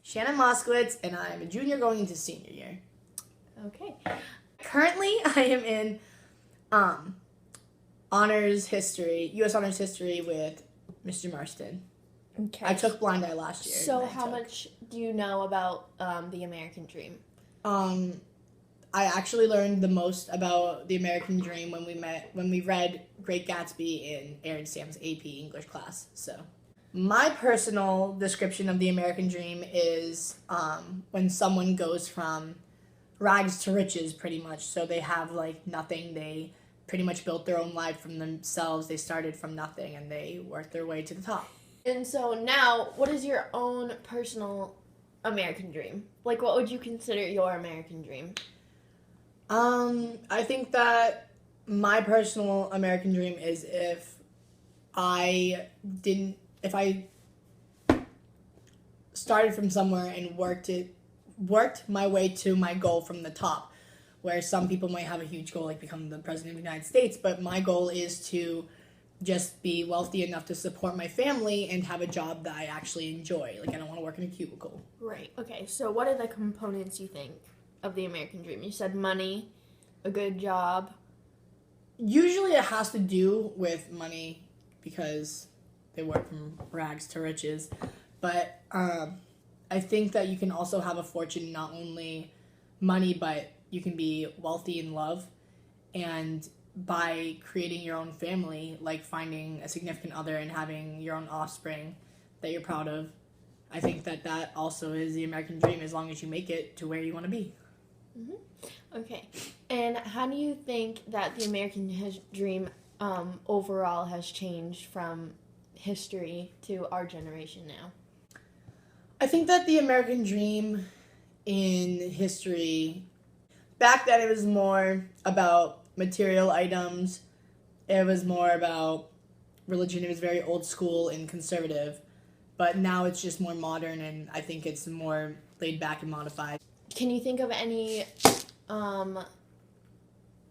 Shannon Moskowitz, and I'm a junior going into senior year. Okay. Currently, I am in honors history, U.S. honors history with Mr. Marston. Okay. I took blind eye last year. So how much do you know about the American Dream? I actually learned the most about the American Dream when we read Great Gatsby in Aaron Sam's AP English class. So, my personal description of the American Dream is when someone goes from rags to riches, pretty much. So they have like nothing. They pretty much built their own life from themselves. They started from nothing and they worked their way to the top. And so now, what is your own personal American Dream? Like, what would you consider your American Dream? I think that my personal American Dream is if I started from somewhere and worked my way to my goal from the top, where some people might have a huge goal like become the president of the United States, but my goal is to just be wealthy enough to support my family and have a job that I actually enjoy. Like, I don't want to work in a cubicle. Right. Okay, so what are the components you think of the American Dream? You said money, a good job. Usually it has to do with money because they work from rags to riches. But I think that you can also have a fortune, not only money, but you can be wealthy in love. And by creating your own family, like finding a significant other and having your own offspring that you're proud of, I think that also is the American Dream, as long as you make it to where you want to be. Mm-hmm. Okay. And how do you think that the American Dream overall has changed from history to our generation now? I think that the American Dream in history, back then it was more about material items. It was more about religion. It was very old school and conservative. But now it's just more modern, and I think it's more laid back and modified. Can you think of any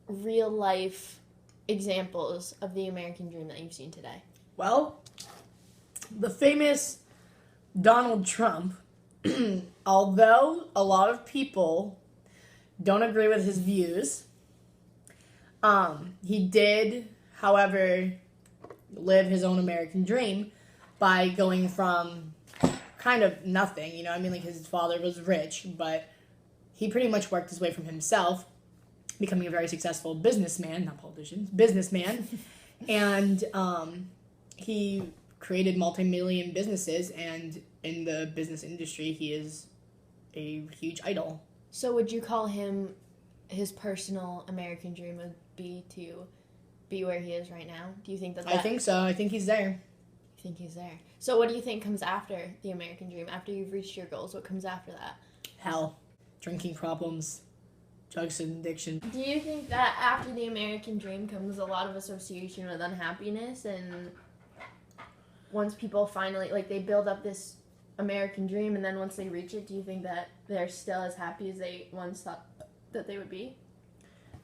real life examples of the American Dream that you've seen today? Well, the famous Donald Trump, although a lot of people don't agree with his views, he did, however, live his own American dream by going from kind of nothing. You know, I mean, like, his father was rich, but he pretty much worked his way from himself, becoming a very successful businessman, not politician, businessman. And he created multi-million businesses, and in the business industry, he is a huge idol. So would you call him, his personal American dream would be to be where he is right now? Do you think that? I think so. I think he's there. You think he's there? So what do you think comes after the American dream? After you've reached your goals, what comes after that? Hell. Drinking problems. Drugs and addiction. Do you think that after the American dream comes a lot of association with unhappiness, and once people finally, like, they build up this American dream, and then once they reach it, do you think that they're still as happy as they once thought that they would be?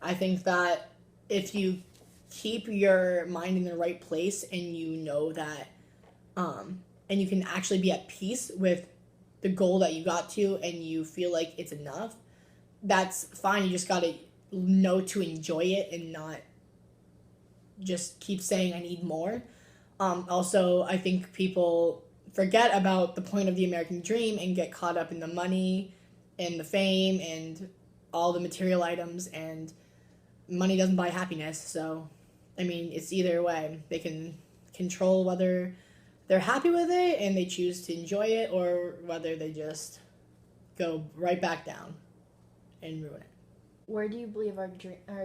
I think that if you keep your mind in the right place and you know that, and you can actually be at peace with the goal that you got to and you feel like it's enough, that's fine. You just gotta know to enjoy it and not just keep saying I need more. Also, I think people forget about the point of the American dream and get caught up in the money and the fame and all the material items, and money doesn't buy happiness. So, I mean, it's either way. They can control whether they're happy with it and they choose to enjoy it, or whether they just go right back down and ruin it. Where do you believe our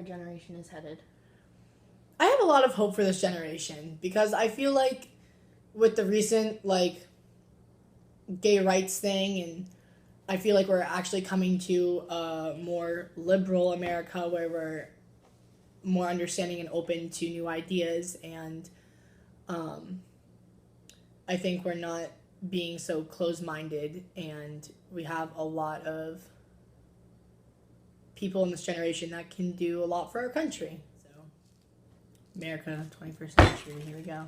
generation is headed? I have a lot of hope for this generation because I feel like with the recent, like, gay rights thing, and I feel like we're actually coming to a more liberal America where we're more understanding and open to new ideas, and I think we're not being so closed-minded, and we have a lot of people in this generation that can do a lot for our country. So, America, 21st century, here we go.